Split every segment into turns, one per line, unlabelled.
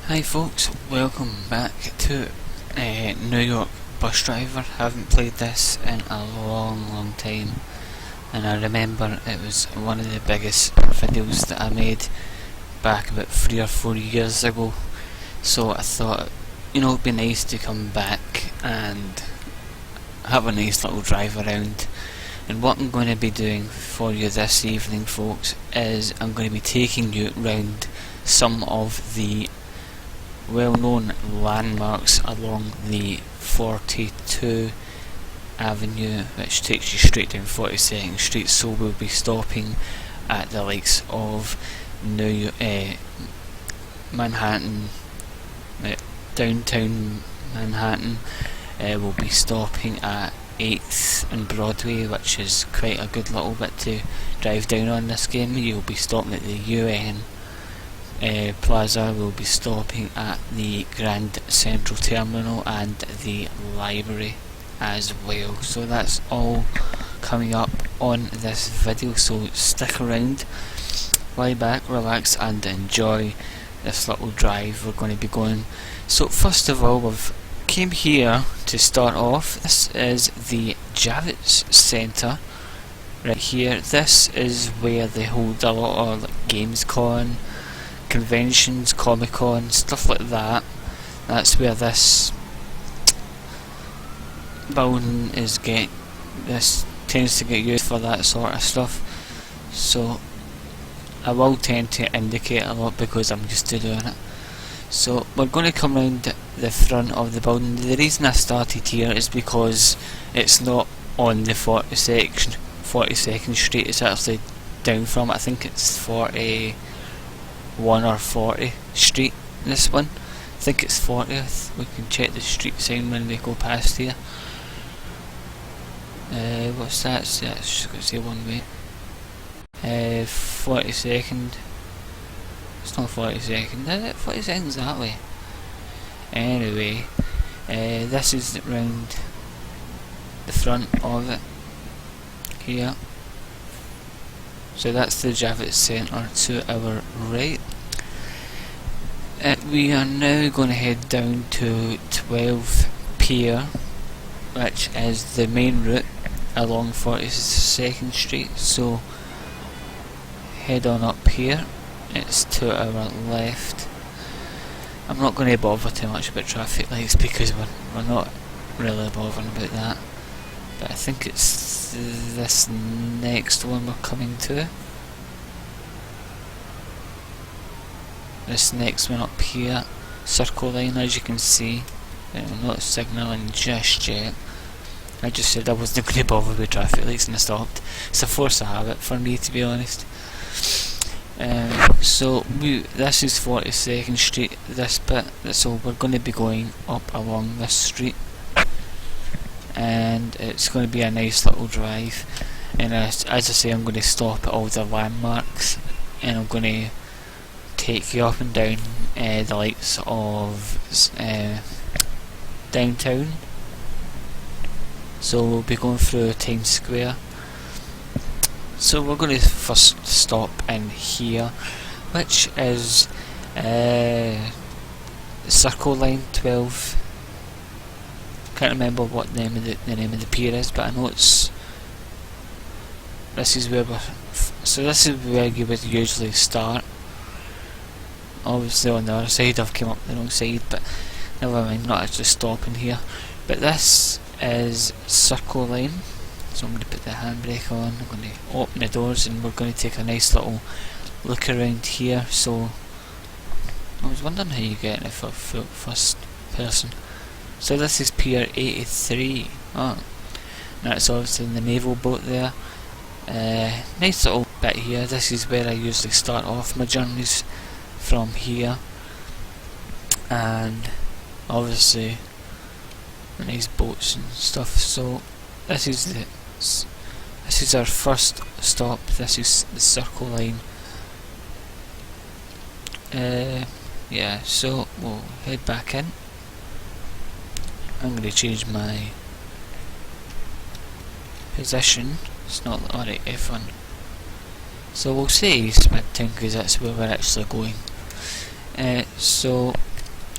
Hi folks, welcome back to New York Bus Driver. Haven't played this in a long time, and I remember it was one of the biggest videos that I made back about 3 or 4 years ago. So I thought, it'd be nice to come back and have a nice little drive around. And what I'm going to be doing for you this evening, folks, is I'm going to be taking you round some of the well-known landmarks along the 42 Avenue, which takes you straight down 42nd Street. So we'll be stopping at the likes of Manhattan, downtown Manhattan. We'll be stopping at 8th and Broadway, which is quite a good little bit to drive down on this game. You'll be stopping at the UN Plaza. We'll be stopping at the Grand Central Terminal and the library as well. So that's all coming up on this video, so stick around, lie back, relax and enjoy this little drive we're going to be going. So first of all, we've came here to start off. This is the Javits Centre right here. This is where they hold a lot of Gamescom, conventions, Comic Con, stuff like that. That's where this building is this tends to get used for that sort of stuff. So I will tend to indicate a lot because I'm used to doing it. So we're going to come round the front of the building. The reason I started here is because it's not on the 42nd Street, it's actually down from it. I think it's 41 or 40 Street, this one. I think it's 40th. We can check the street sign when we go past here. What's that? Yeah, it's just going to say one way. 42nd. It's not 42nd, is it? 42nd's that way. Anyway, this is round the front of it here. So that's the Javits Centre to our right. We are now going to head down to 12 Pier, which is the main route along 42nd Street. So head on up here. It's to our left. I'm not going to bother too much about traffic lights because we're not really bothering about that. But I think it's this next one we're coming to. This next one up here, Circle Line, as you can see. I'm not signalling just yet. I just said I wasn't going to bother with traffic lights and I stopped. It's a force of habit for me, to be honest. So this is 42nd Street, this bit, so we're going to be going up along this street, and it's going to be a nice little drive. And as I say, I'm going to stop at all the landmarks, and I'm going to take you up and down the lights of downtown. So we'll be going through Times Square. So we're going to first stop in here, which is Circle Line 12. Can't remember what the name of the pier is, but I know it's. This is where this is where you would usually start. Obviously on the other side, I've come up the wrong side, but never mind. Not actually stopping here. But this is Circle Line. So I'm going to put the handbrake on, I'm going to open the doors, and we're going to take a nice little look around here. So I was wondering how you get it for first person. So this is Pier 83. Oh, that's obviously the naval boat there. Nice little bit here. This is where I usually start off my journeys, from here. And obviously nice boats and stuff. So this is our first stop. This is the Circle Line. Yeah, so we'll head back in. I'm going to change my position. It's not alright, F1. So we'll say East Midtown because that's where we're actually going. So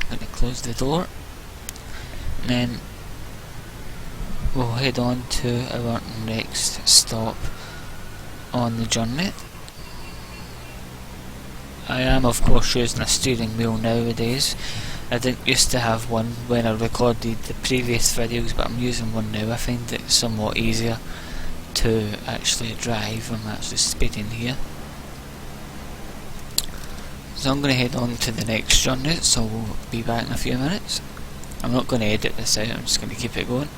I'm going to close the door, and then we'll head on to our next stop on the journey. I am of course using a steering wheel nowadays. I didn't used to have one when I recorded the previous videos, but I'm using one now. I find it somewhat easier to actually drive. I'm actually speeding here. So I'm going to head on to the next journey, so we'll be back in a few minutes. I'm not going to edit this out, I'm just going to keep it going.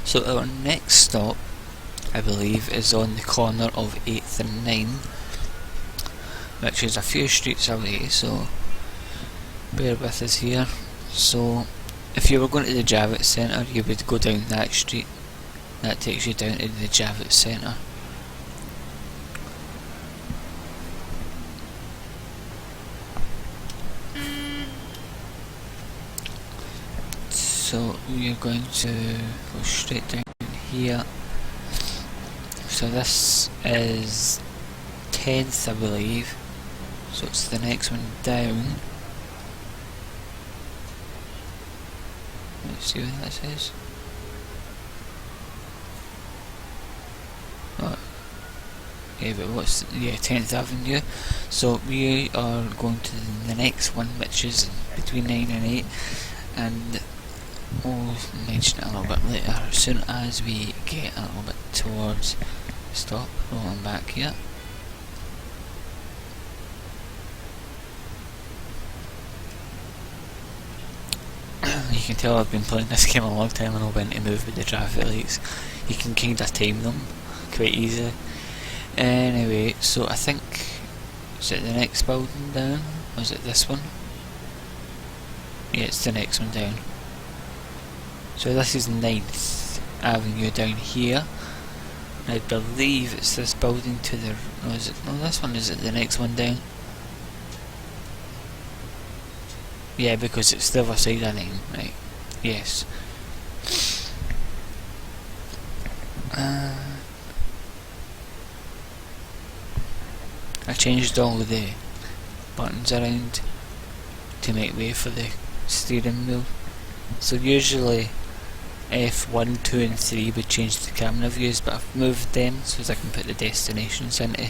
So our next stop, I believe, is on the corner of 8th and 9th, which is a few streets away, so bear with us here. So if you were going to the Javits Centre, you would go down that street. That takes you down to the Javits Centre. So we are going to go straight down here. So this is 10th, I believe. So it's the next one down. Let's see what that says. Oh, yeah, but what's 10th Avenue. So we are going to the next one, which is between 9 and 8, and we'll mention it a little bit later, as soon as we get a little bit towards stop. Rolling back here. You can tell I've been playing this game a long time and know when to move with the traffic lights. You can kind of time them quite easily. Anyway, so I think, is it the next building down? Or is it this one? Yeah, it's the next one down. So this is 9th Avenue down here. I believe it's this building to the... No, is it? No, this one, is it the next one down? Yeah, because it's the other side of 9, right? Yes. I changed all of the buttons around to make way for the steering wheel. So usually F1, 2 and 3 would change the camera views, but I've moved them so as I can put the destinations into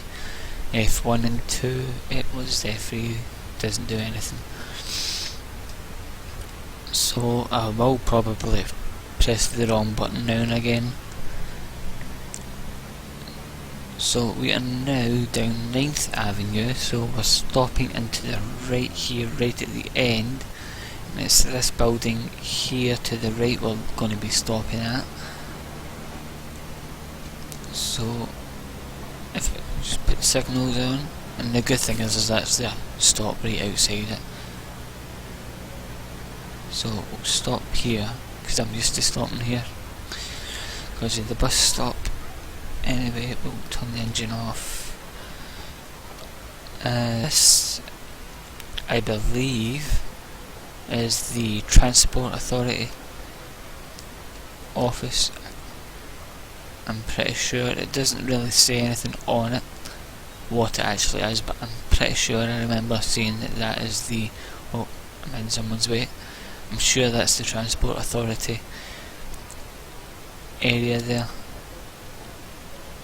F1 and 2. It was F3, doesn't do anything. So I will probably press the wrong button now and again. So we are now down 9th Avenue, so we're stopping into the right here, right at the end. And it's this building here to the right we're going to be stopping at. So if I just put signals on, and the good thing is actually a stop right outside it. So we'll stop here, because I'm used to stopping here because of the bus stop. Anyway, we'll turn the engine off. This, I believe, is the Transport Authority office. I'm pretty sure it doesn't really say anything on it what it actually is, but I'm pretty sure I remember seeing that that is the... Oh, I'm in someone's way. I'm sure that's the Transport Authority area there.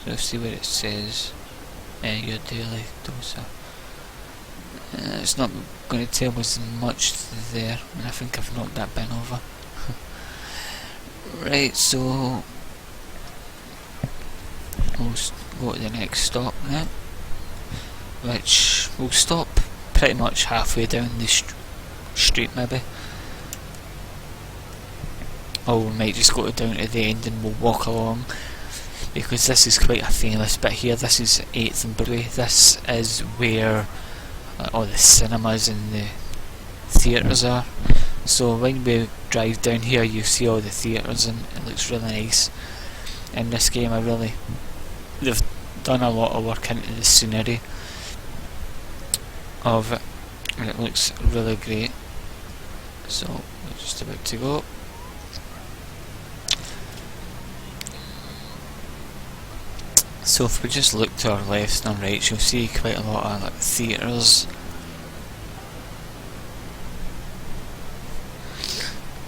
So let's see what it says. Your daily dose. It's not going to tell us much there, and I think I've knocked that bin over. Right, so we'll go to the next stop now, which will stop pretty much halfway down the street maybe. Or we might just go down to the end and we'll walk along, because this is quite a famous bit here. This is 8th and Broadway. This is where all the cinemas and the theatres are. So when we drive down here you see all the theatres and it looks really nice. In this game they've done a lot of work into the scenery of it, and it looks really great. So we're just about to go. So if we just look to our left and right, you'll see quite a lot of like theatres.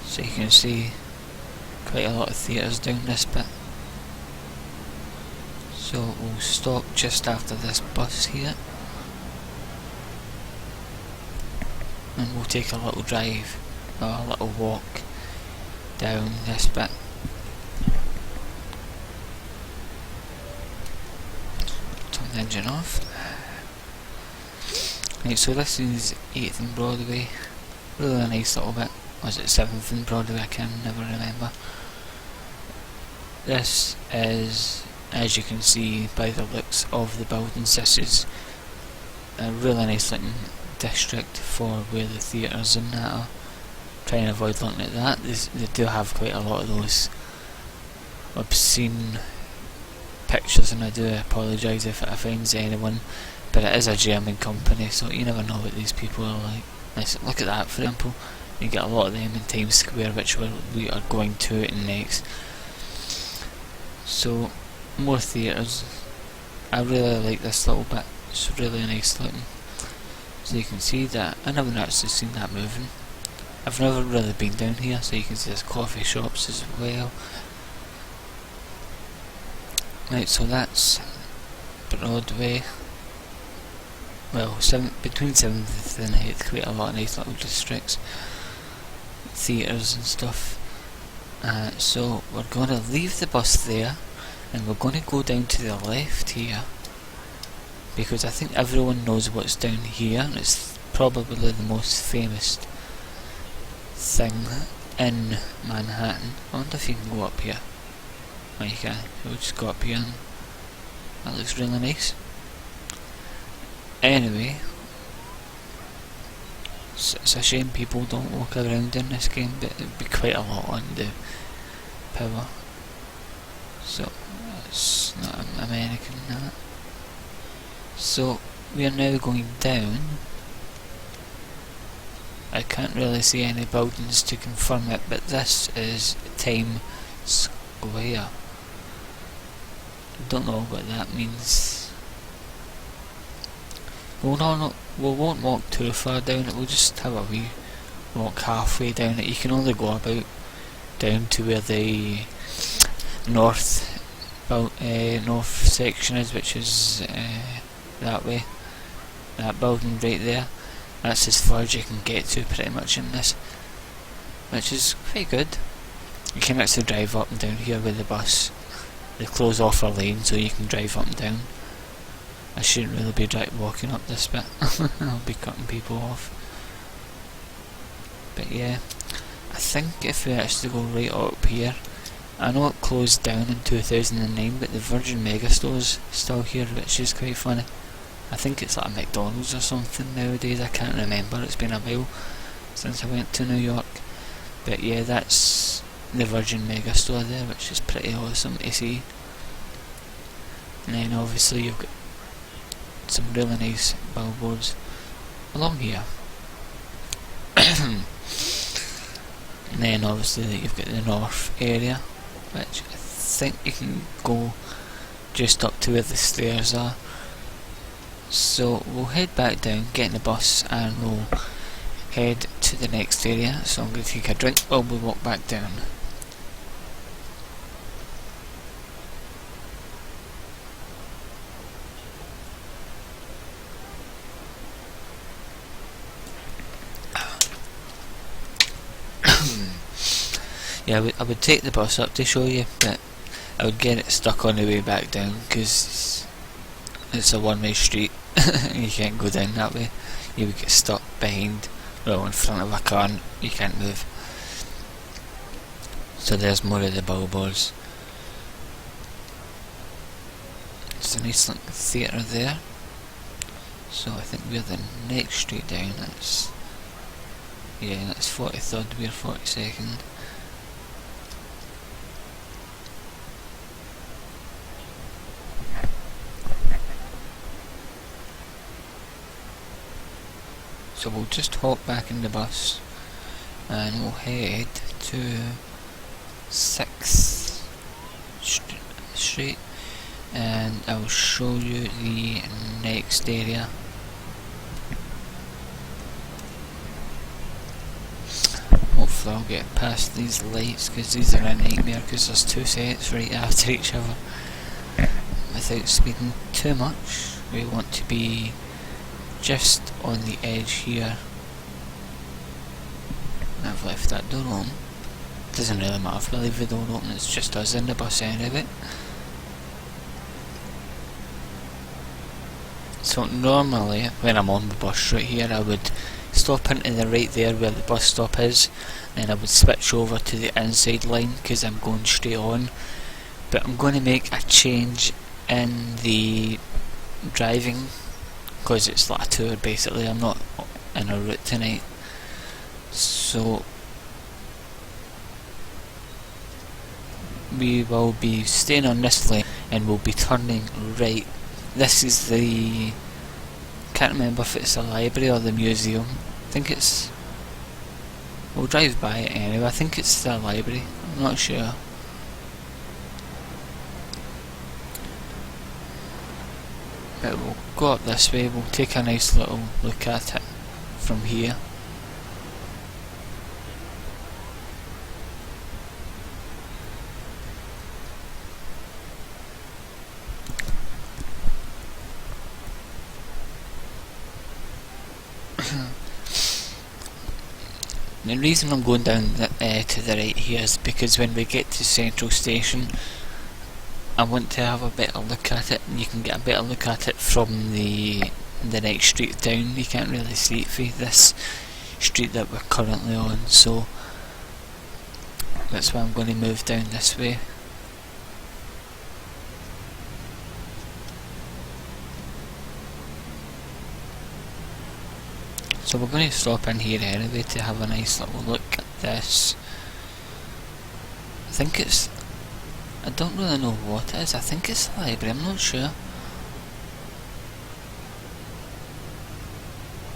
So you can see quite a lot of theatres down this bit. So we'll stop just after this bus here, and we'll take a little drive, or a little walk down this bit. Turn the engine off. Right, so this is 8th and Broadway, really a nice little bit. Was it 7th and Broadway? I can never remember. This is, as you can see by the looks of the buildings, this is a really nice looking district for where the theatres and that are. Try and avoid looking at that. They do have quite a lot of those obscene pictures, and I do apologise if it offends anyone, but it is a German company, so you never know what these people are like. Look at that, for example. You get a lot of them in Times Square, which we are going to it next. So, more theatres. I really like this little bit. It's really nice looking. So you can see that I never actually seen that moving. I've never really been down here, so you can see there's coffee shops as well. Right, so that's Broadway. Well, between 7th and 8th, quite a lot of nice little districts, theatres and stuff. So we're going to leave the bus there, and we're going to go down to the left here, because I think everyone knows what's down here, and it's probably the most famous thing in Manhattan. I wonder if you can go up here. Oh, you can. We'll just go up here, and that looks really nice. Anyway, it's a shame people don't walk around in this game, but it'd be quite a lot on the power. So it's not American that. So we are now going down. I can't really see any buildings to confirm it, but this is Times Square. Don't know what that means. We won't walk too far down it, we'll just have a wee walk halfway down it. You can only go about down to where the north section is, which is that way. That building right there. That's as far as you can get to pretty much in this, which is quite good. You can actually drive up and down here with the bus. They close off a lane so you can drive up and down. I shouldn't really be walking up this bit. I'll be cutting people off. But yeah, I think if we actually go right up here, I know it closed down in 2009, but the Virgin Megastore's still here, which is quite funny. I think it's like a McDonald's or something nowadays, I can't remember, it's been a while since I went to New York. But yeah, that's the Virgin Megastore there, which is pretty awesome to see. And then obviously you've got some really nice billboards along here. And then obviously you've got the north area, which I think you can go just up to where the stairs are. So we'll head back down, get in the bus, and we'll head to the next area. So I'm going to take a drink while we walk back down. Yeah, I would take the bus up to show you, but I would get it stuck on the way back down, because it's a one-way street. You can't go down that way. You would get stuck behind, well, in front of a car, and you can't move. So there's more of the billboards. It's a nice little theatre there. So I think we're the next street down. That's 43rd, we're 42nd. So we'll just hop back in the bus and we'll head to 6th Street, and I'll show you the next area. Hopefully I'll get past these lights, because these are a nightmare, because there's two sets right after each other. Without speeding too much, we want to be just on the edge here. I've left that door on. Doesn't really matter if we leave the door open, it's just us in the bus anyway. So normally when I'm on the bus right here, I would stop into the right there where the bus stop is, then I would switch over to the inside line because I'm going straight on. But I'm going to make a change in the driving because it's like a tour basically. I'm not in a route tonight, so we will be staying on this lane and we'll be turning right. This is the, can't remember if it's the library or the museum. I think it's, we'll drive by it anyway. I think it's the library, I'm not sure. But we'll go up this way, we'll take a nice little look at it from here. The reason I'm going down to the right here is because when we get to Centrall Station, I want to have a better look at it, and you can get a better look at it from the next street down. You can't really see it through this street that we're currently on, so that's why I'm going to move down this way. So we're going to stop in here anyway to have a nice little look at this. I think it's, I don't really know what it is. I think it's the library, I'm not sure.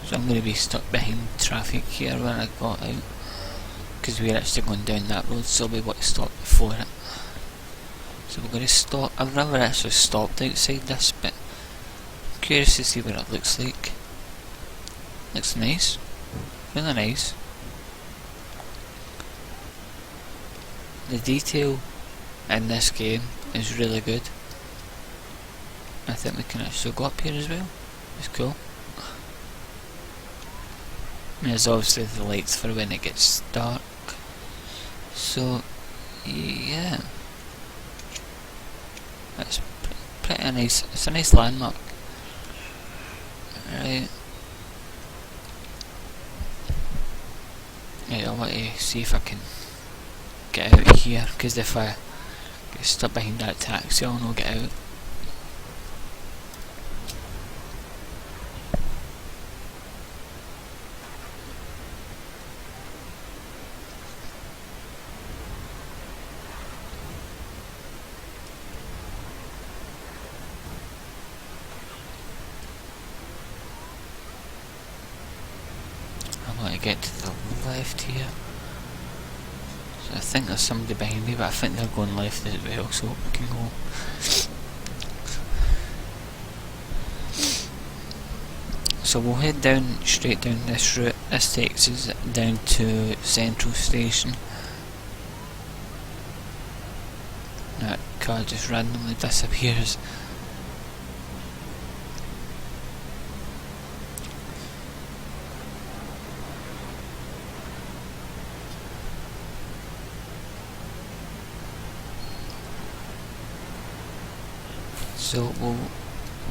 So I'm going to be stuck behind traffic here when I got out, because we're actually going down that road, so we want to stop before it. So we're going to stop. I've never actually stopped outside this, but I'm curious to see what it looks like. Looks nice, really nice. The detail in this game is really good. I think we can actually go up here as well. It's cool. And there's obviously the lights for when it gets dark. So yeah, it's pretty nice. It's a nice landmark. Right. Right, I want to see if I can get out of here, because if I get stuck behind that taxi I'll not get out. I want to get to the left here. So I think there's somebody behind me, but I think they're going left as well, so we can go. So we'll head down, straight down this route. This takes us down to Centrall Station. That car just randomly disappears. So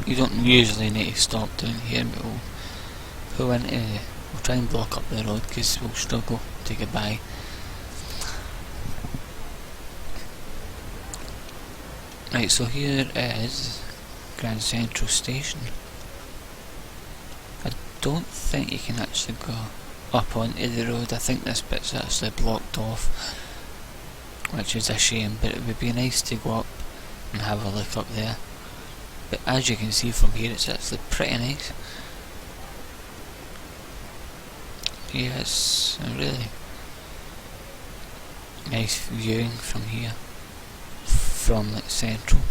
you don't usually need to stop down here, but we'll pull into, we'll try and block up the road because we'll struggle to get by. Right, so here is Grand Central Station. I don't think you can actually go up onto the road. I think this bit's actually blocked off, which is a shame, but it would be nice to go up and have a look up there. But as you can see from here, it's actually pretty nice. Yeah, it's a really nice viewing from here, from like Central.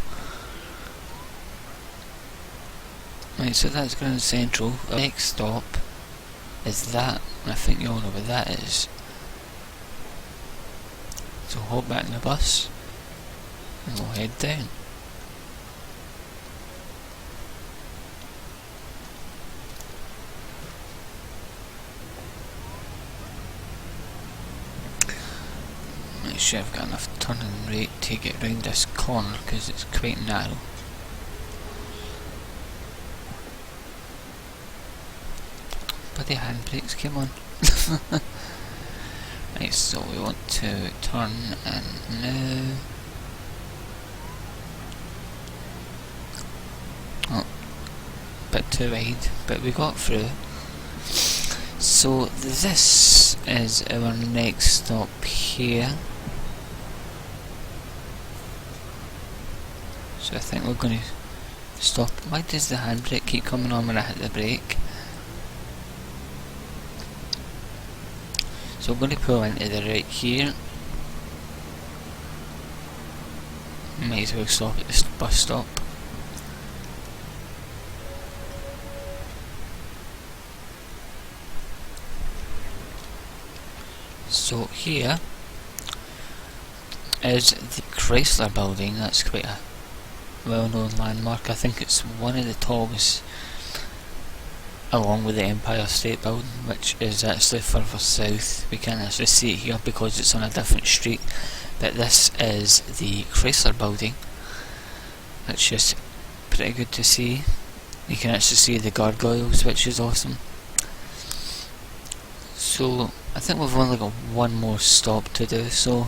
Right, so that's Grand Central. The next stop is that, and I think you all know where that is. So hop back in the bus and we'll head down. Make sure I've got enough turning rate to get round this corner because it's quite narrow. But the handbrakes came on. Right, so we want to turn in now. Oh, bit too wide, but we got through. So this is our next stop here. So I think we're going to stop. Why does the handbrake keep coming on when I hit the brake? So we're going to pull into the right here. Might as well stop at this bus stop. So here is the Chrysler building. That's quite a well-known landmark. I think it's one of the tallest, along with the Empire State Building, which is actually further south. We can't actually see it here because it's on a different street, but this is the Chrysler building, which is pretty good to see. You can actually see the gargoyles, which is awesome. So I think we've only got one more stop to do, so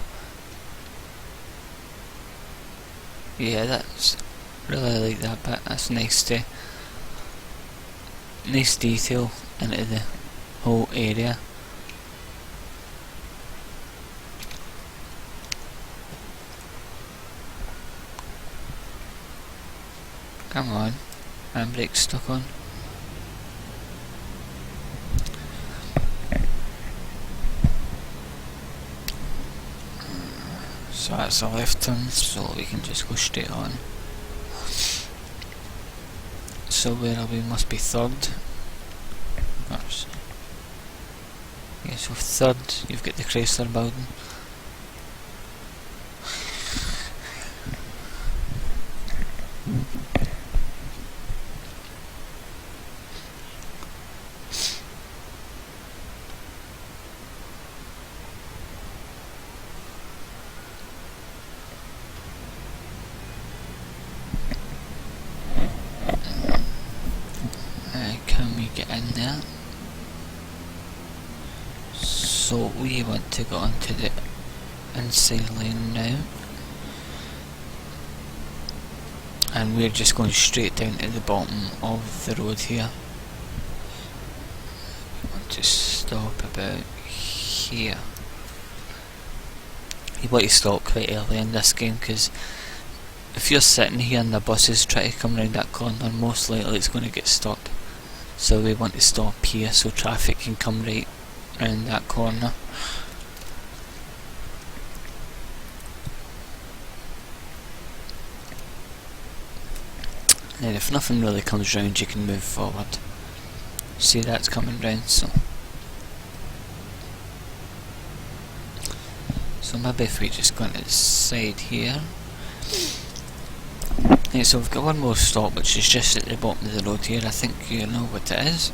yeah, that's really like that bit. That's nice detail into the whole area. Come on, handbrake's stuck on. So that's a left turn, so we can just go straight on. So where are we? Must be third. Yeah, so third, you've got the Chrysler building. Can we get in there? So we want to go onto the inside lane now, and we're just going straight down to the bottom of the road here. We want to stop about here. You want to stop quite early in this game, because if you're sitting here and the buses try to come round that corner, most likely it's going to get stuck. So we want to stop here so traffic can come right round that corner. And if nothing really comes round, you can move forward. See, that's coming round, so maybe if we just go into the side here. Yeah, so we've got one more stop, which is just at the bottom of the road here. I think you know what it is.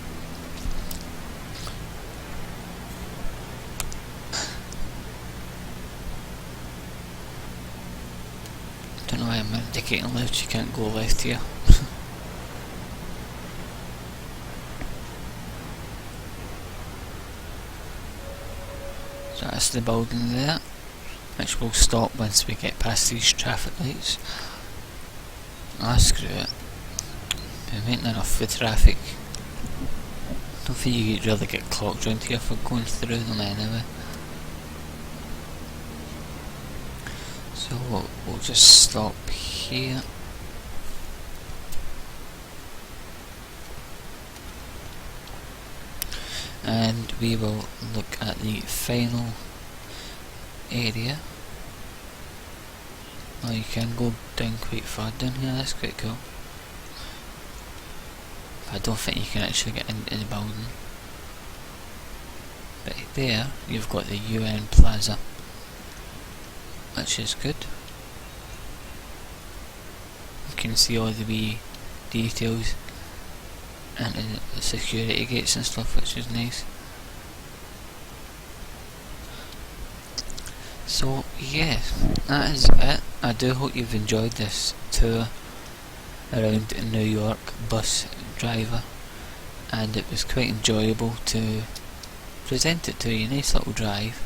Don't know why I'm indicating left, you can't go left here. So that's the building there, which will stop once we get past these traffic lights. Ah, screw it. We're making enough for traffic. Don't think you really get clocked round here for going through them anyway. So we'll just stop here. And we will look at the final area. Oh, you can go down quite far down here, that's quite cool. I don't think you can actually get into the building. But there you've got the UN Plaza, which is good. You can see all the wee details and the security gates and stuff, which is nice. So yeah, that is it. I do hope you've enjoyed this tour around New York bus driver, and it was quite enjoyable to present it to you. Nice little drive,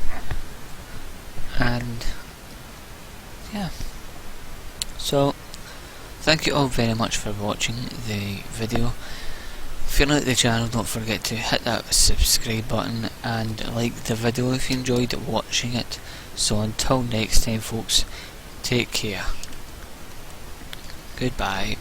and yeah, so thank you all very much for watching the video. If you like the channel, don't forget to hit that subscribe button and like the video if you enjoyed watching it. So until next time folks, take care. Goodbye.